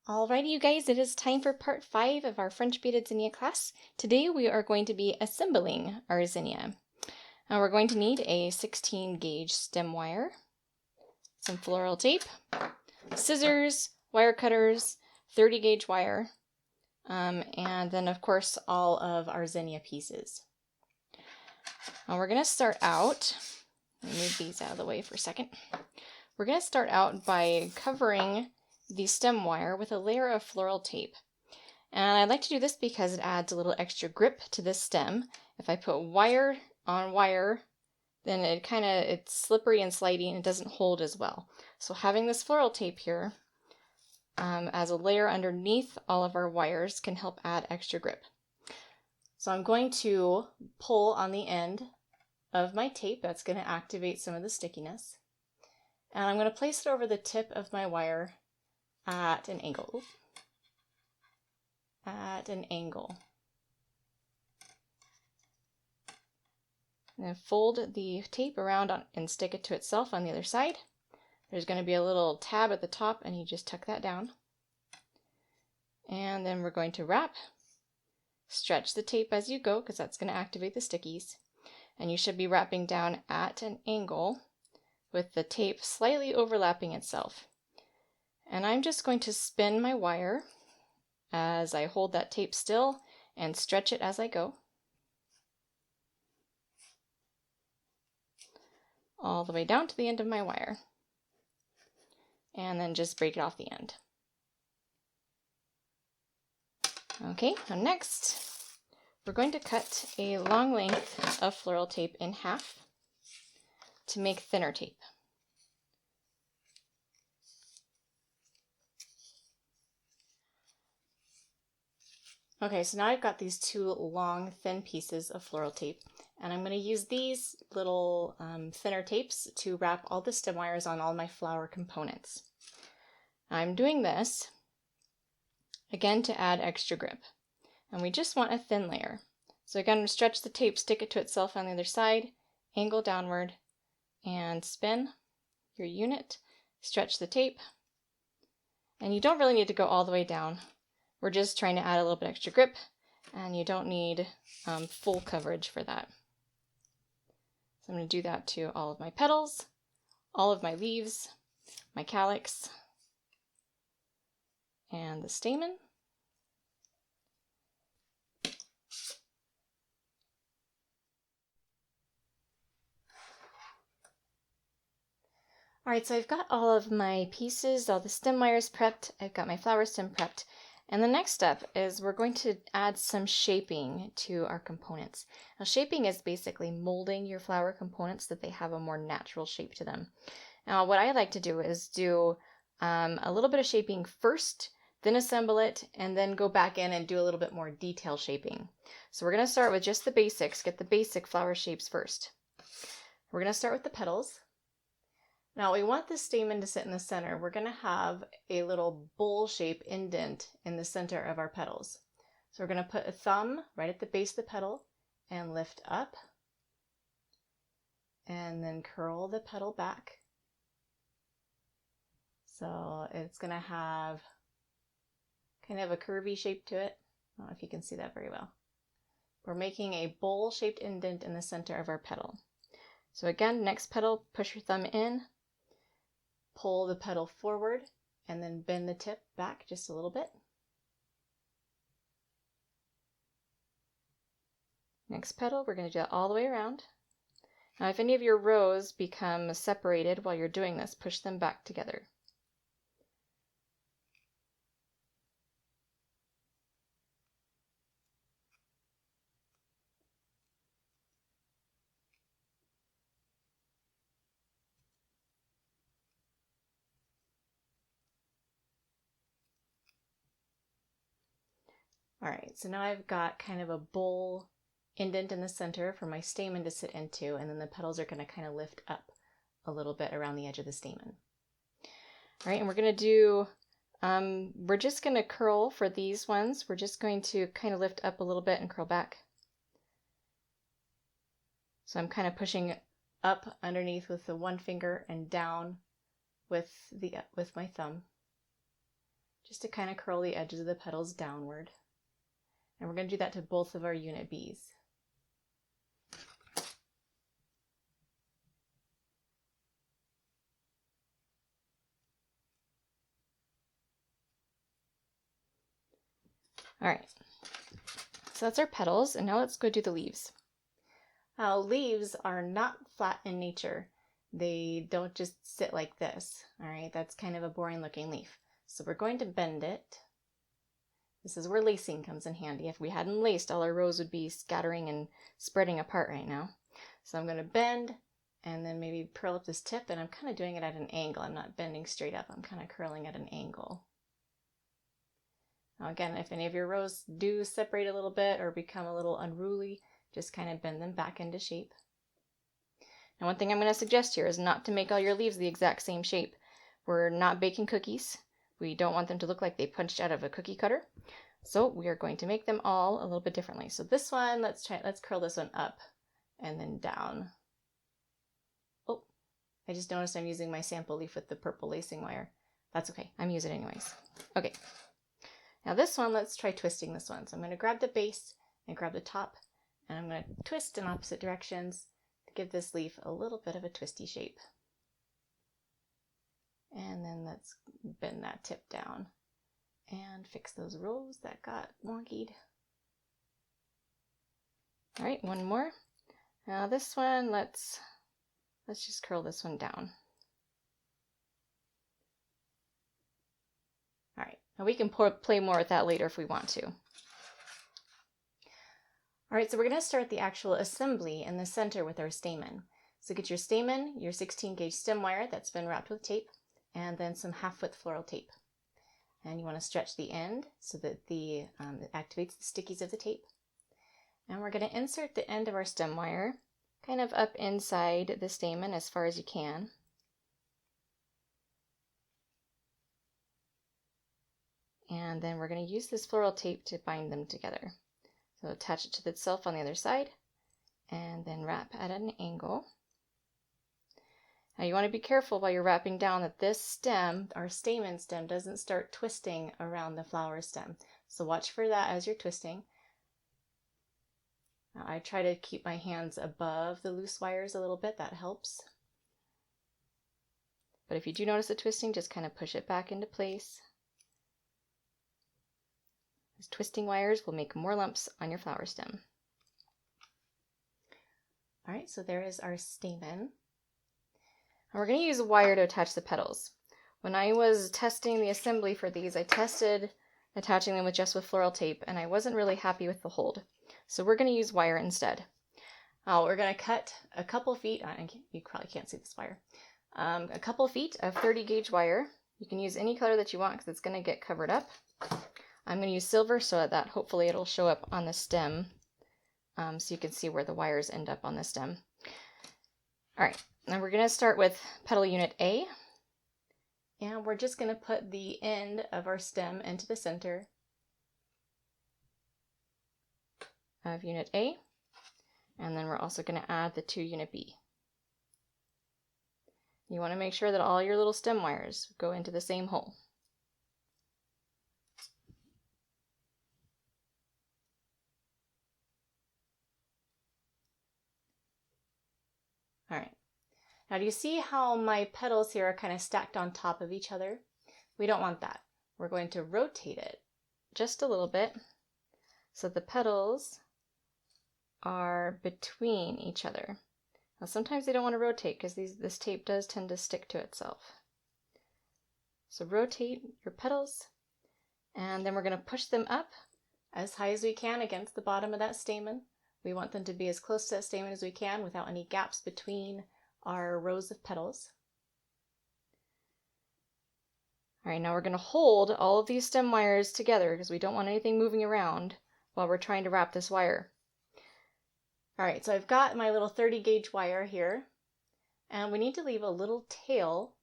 Alrighty, you guys, it is time for part 5 of our French Beaded Zinnia class. Today we are going to be assembling our zinnia. Now we're going to need a 16 gauge stem wire, some floral tape, scissors, wire cutters, 30 gauge wire, and then of course all of our zinnia pieces. Now we're going to start out, let me move these out of the way for a second. We're going to start out by covering the stem wire with a layer of floral tape. And I like to do this because it adds a little extra grip to this stem. If I put wire on wire, then it's slippery and slidey and it doesn't hold as well. So having this floral tape here as a layer underneath all of our wires can help add extra grip. So I'm going to pull on the end of my tape. That's going to activate some of the stickiness. And I'm going to place it over the tip of my wire at an angle. And then fold the tape around and stick it to itself on the other side. There's going to be a little tab at the top and you just tuck that down. And then we're going to wrap. Stretch the tape as you go because that's going to activate the stickies. And you should be wrapping down at an angle with the tape slightly overlapping itself. And I'm just going to spin my wire as I hold that tape still and stretch it as I go. All the way down to the end of my wire. And then just break it off the end. Okay, now next, we're going to cut a long length of floral tape in half to make thinner tape. Okay, so now I've got these two long, thin pieces of floral tape, and I'm going to use these little thinner tapes to wrap all the stem wires on all my flower components. I'm doing this, again, to add extra grip, and we just want a thin layer. So again, stretch the tape, stick it to itself on the other side, angle downward, and spin your unit, stretch the tape, and you don't really need to go all the way down. We're just trying to add a little bit extra grip, and you don't need full coverage for that. So I'm going to do that to all of my petals, all of my leaves, my calyx, and the stamen. Alright, so I've got all of my pieces, all the stem wires prepped, I've got my flower stem prepped. And the next step is we're going to add some shaping to our components. Now shaping is basically molding your flower components so that they have a more natural shape to them. Now what I like to do is do a little bit of shaping first, then assemble it, and then go back in and do a little bit more detail shaping. So we're going to start with just the basics, get the basic flower shapes first. We're going to start with the petals. Now we want the stamen to sit in the center. We're going to have a little bowl-shaped indent in the center of our petals. So we're going to put a thumb right at the base of the petal and lift up and then curl the petal back. So it's going to have kind of a curvy shape to it. I don't know if you can see that very well. We're making a bowl-shaped indent in the center of our petal. So again, next petal, push your thumb in. Pull the petal forward and then bend the tip back just a little bit. Next petal, we're going to do that all the way around. Now if any of your rows become separated while you're doing this, push them back together. Alright, so now I've got kind of a bowl indent in the center for my stamen to sit into, and then the petals are going to kind of lift up a little bit around the edge of the stamen. Alright, and we're going to do, we're just going to curl for these ones. We're just going to kind of lift up a little bit and curl back. So I'm kind of pushing up underneath with the one finger and down with my thumb. just to kind of curl the edges of the petals downward. And we're going to do that to both of our unit Bs. All right, so that's our petals, and now let's go do the leaves. Now, leaves are not flat in nature. They don't just sit like this, all right? That's kind of a boring looking leaf. So we're going to bend it. This is where lacing comes in handy. If we hadn't laced, all our rows would be scattering and spreading apart right now. So I'm going to bend and then maybe curl up this tip, and I'm kind of doing it at an angle. I'm not bending straight up. I'm kind of curling at an angle. Now again, if any of your rows do separate a little bit or become a little unruly, just kind of bend them back into shape. Now one thing I'm going to suggest here is not to make all your leaves the exact same shape. We're not baking cookies. We don't want them to look like they punched out of a cookie cutter. So we are going to make them all a little bit differently. So this one, let's curl this one up and then down. Oh, I just noticed I'm using my sample leaf with the purple lacing wire. That's okay, I'm using it anyways. Okay, now this one, let's try twisting this one. So I'm going to grab the base and grab the top, and I'm going to twist in opposite directions to give this leaf a little bit of a twisty shape. And then let's bend that tip down and fix those rows that got wonkied. All right, one more. Now this one, let's just curl this one down. All right, now we can play more with that later if we want to. All right, so we're going to start the actual assembly in the center with our stamen. So get your stamen, your 16 gauge stem wire that's been wrapped with tape, and then some half-width floral tape. And you want to stretch the end so that it activates the stickies of the tape. And we're going to insert the end of our stem wire kind of up inside the stamen as far as you can. And then we're going to use this floral tape to bind them together. So attach it to itself on the other side and then wrap at an angle. Now you want to be careful while you're wrapping down that this stem, our stamen stem, doesn't start twisting around the flower stem. So watch for that as you're twisting. Now I try to keep my hands above the loose wires a little bit, that helps. But if you do notice the twisting, just kind of push it back into place. These twisting wires will make more lumps on your flower stem. All right, so there is our stamen. And we're going to use wire to attach the petals. When I was testing the assembly for these, I tested attaching them with floral tape, and I wasn't really happy with the hold. So we're going to use wire instead. We're going to cut a couple feet, you probably can't see this wire, a couple feet of 30 gauge wire. You can use any color that you want because it's going to get covered up. I'm going to use silver so that hopefully it'll show up on the stem, so you can see where the wires end up on the stem. All right, now we're going to start with petal unit A, and we're just going to put the end of our stem into the center of unit A, and then we're also going to add the 2 unit B. You want to make sure that all your little stem wires go into the same hole. All right. Now do you see how my petals here are kind of stacked on top of each other? We don't want that. We're going to rotate it just a little bit so the petals are between each other. Now sometimes they don't want to rotate because this tape does tend to stick to itself. So rotate your petals, and then we're going to push them up as high as we can against the bottom of that stamen. We want them to be as close to that stamen as we can without any gaps between our rows of petals. All right, now we're going to hold all of these stem wires together because we don't want anything moving around while we're trying to wrap this wire. All right, so I've got my little 30 gauge wire here, and we need to leave a little tail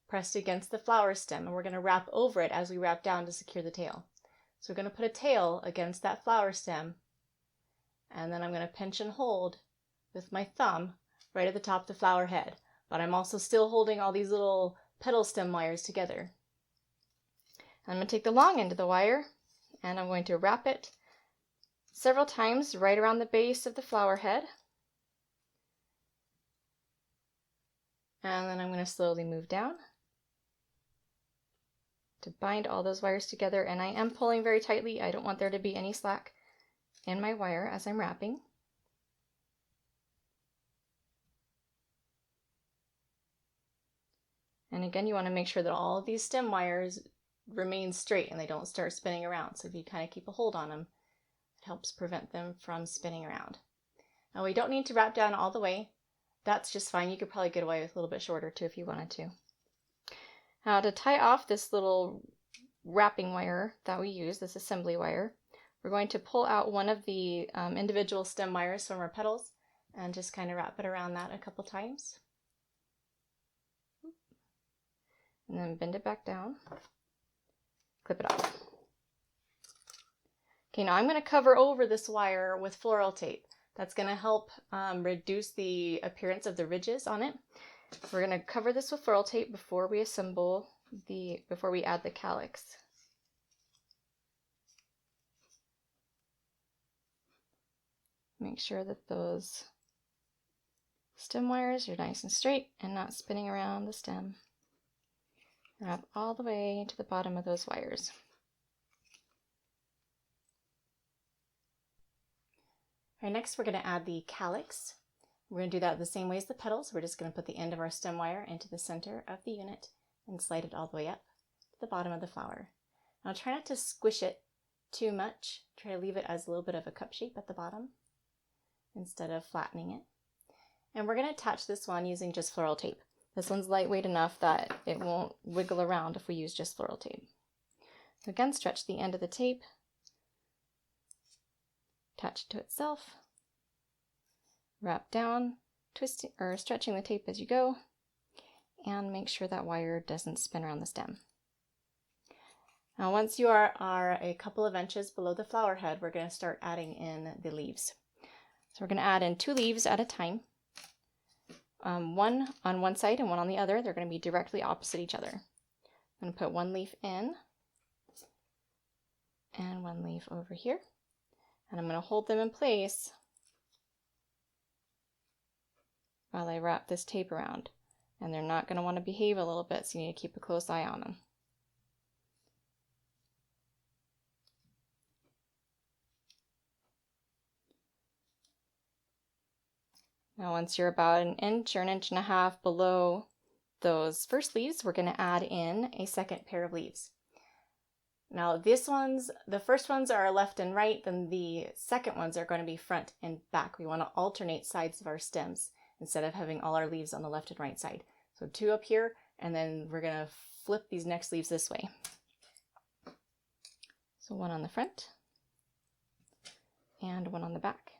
pressed against the flower stem, and we're going to wrap over it as we wrap down to secure the tail. So we're going to put a tail against that flower stem, and then I'm going to pinch and hold with my thumb right at the top of the flower head, but I'm also still holding all these little petal stem wires together. I'm going to take the long end of the wire and I'm going to wrap it several times right around the base of the flower head. And then I'm going to slowly move down to bind all those wires together. And I am pulling very tightly. I don't want there to be any slack in my wire as I'm wrapping. And again, you want to make sure that all of these stem wires remain straight and they don't start spinning around. So if you kind of keep a hold on them, it helps prevent them from spinning around. Now we don't need to wrap down all the way. That's just fine. You could probably get away with a little bit shorter too if you wanted to. Now to tie off this little wrapping wire that we use, this assembly wire, we're going to pull out one of the individual stem wires from our petals and just kind of wrap it around that a couple times. And then bend it back down, clip it off. Okay, now I'm going to cover over this wire with floral tape. That's going to help reduce the appearance of the ridges on it. We're going to cover this with floral tape before we before we add the calyx. Make sure that those stem wires are nice and straight and not spinning around the stem. Wrap all the way to the bottom of those wires. All right, next we're going to add the calyx. We're going to do that the same way as the petals. We're just going to put the end of our stem wire into the center of the unit and slide it all the way up to the bottom of the flower. Now try not to squish it too much. Try to leave it as a little bit of a cup shape at the bottom instead of flattening it. And we're going to attach this one using just floral tape. This one's lightweight enough that it won't wiggle around if we use just floral tape. So again, stretch the end of the tape, attach it to itself, wrap down, twisting or stretching the tape as you go, and make sure that wire doesn't spin around the stem. Now once you are a couple of inches below the flower head, we're going to start adding in the leaves. So we're going to add in 2 leaves at a time. One on one side and one on the other. They're going to be directly opposite each other. I'm going to put 1 leaf in and 1 leaf over here. And I'm going to hold them in place while I wrap this tape around. And they're not going to want to behave a little bit, so you need to keep a close eye on them. Now once you're about an inch or an inch and a half below those first leaves, we're going to add in a second pair of leaves. Now the first ones are left and right, then the second ones are going to be front and back. We want to alternate sides of our stems instead of having all our leaves on the left and right side. So 2 up here, and then we're going to flip these next leaves this way. So 1 on the front and 1 on the back.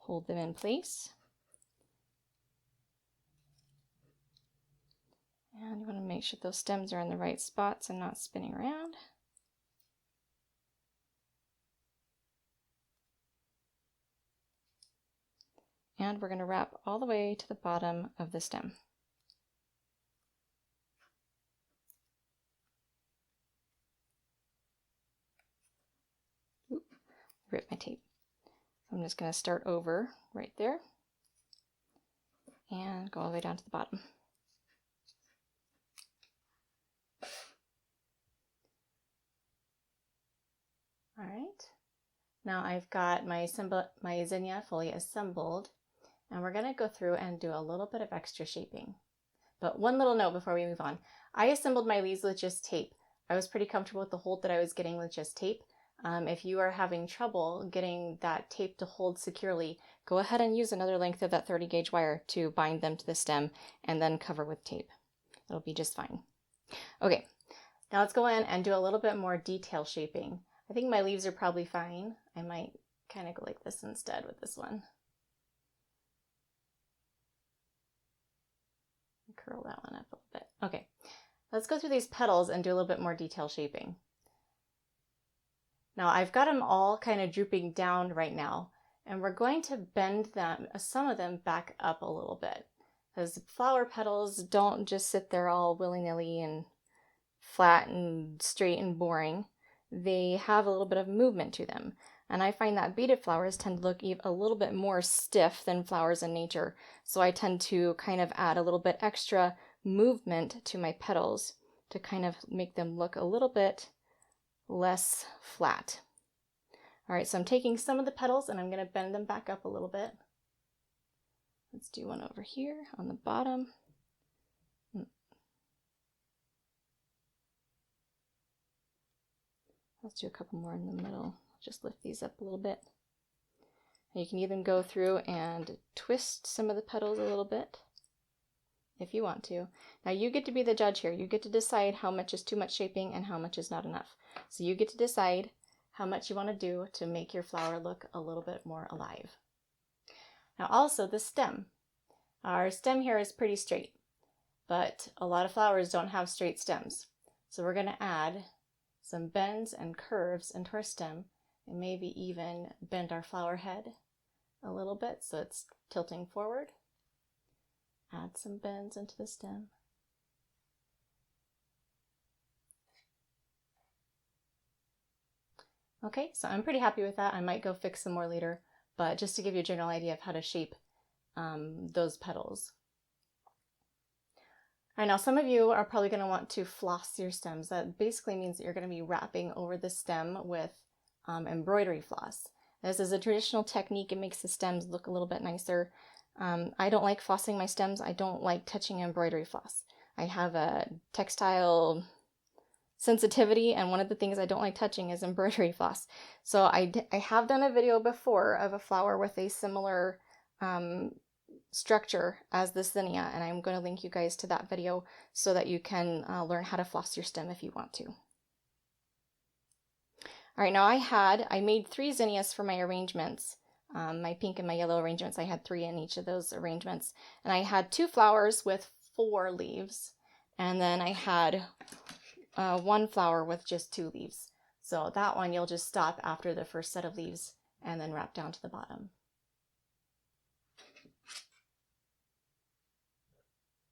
Hold them in place. And you want to make sure those stems are in the right spots and not spinning around. And we're going to wrap all the way to the bottom of the stem. Oop, rip my tape. I'm just going to start over right there and go all the way down to the bottom. All right, now I've got my Zinnia fully assembled, and we're going to go through and do a little bit of extra shaping. But one little note before we move on. I assembled my leaves with just tape. I was pretty comfortable with the hold that I was getting with just tape. If you are having trouble getting that tape to hold securely, go ahead and use another length of that 30 gauge wire to bind them to the stem and then cover with tape. It'll be just fine. Okay, now let's go in and do a little bit more detail shaping. I think my leaves are probably fine. I might kind of go like this instead with this one. Curl that one up a little bit. Okay, let's go through these petals and do a little bit more detail shaping. Now I've got them all kind of drooping down right now, and we're going to bend them, some of them back up a little bit. because flower petals don't just sit there all willy-nilly and flat and straight and boring. They have a little bit of movement to them. And I find that beaded flowers tend to look a little bit more stiff than flowers in nature. So I tend to kind of add a little bit extra movement to my petals to kind of make them look a little bit less flat. All right, so I'm taking some of the petals and I'm going to bend them back up a little bit. Let's do one over here on the bottom. Let's do a couple more in the middle. Just lift these up a little bit. And you can even go through and twist some of the petals a little bit if you want to. Now you get to be the judge here. You get to decide how much is too much shaping and how much is not enough. So you get to decide how much you want to do to make your flower look a little bit more alive. Now also the stem. Our stem here is pretty straight, but a lot of flowers don't have straight stems. So we're going to add some bends and curves into our stem and maybe even bend our flower head a little bit so it's tilting forward. Add some bends into the stem. Okay, so I'm pretty happy with that. I might go fix some more later, but just to give you a general idea of how to shape those petals. All right, now some of you are probably going to want to floss your stems. That basically means that you're going to be wrapping over the stem with embroidery floss. This is a traditional technique. It makes the stems look a little bit nicer. I don't like flossing my stems. I don't like touching embroidery floss. I have a textile sensitivity, and one of the things I don't like touching is embroidery floss. So I have done a video before of a flower with a similar structure as this zinnia, and I'm going to link you guys to that video so that you can learn how to floss your stem if you want to. All right, now I made 3 zinnias for my arrangements. My pink and my yellow arrangements, I had 3 in each of those arrangements. And I had 2 flowers with 4 leaves. And then I had 1 flower with just 2 leaves. So that one you'll just stop after the first set of leaves and then wrap down to the bottom.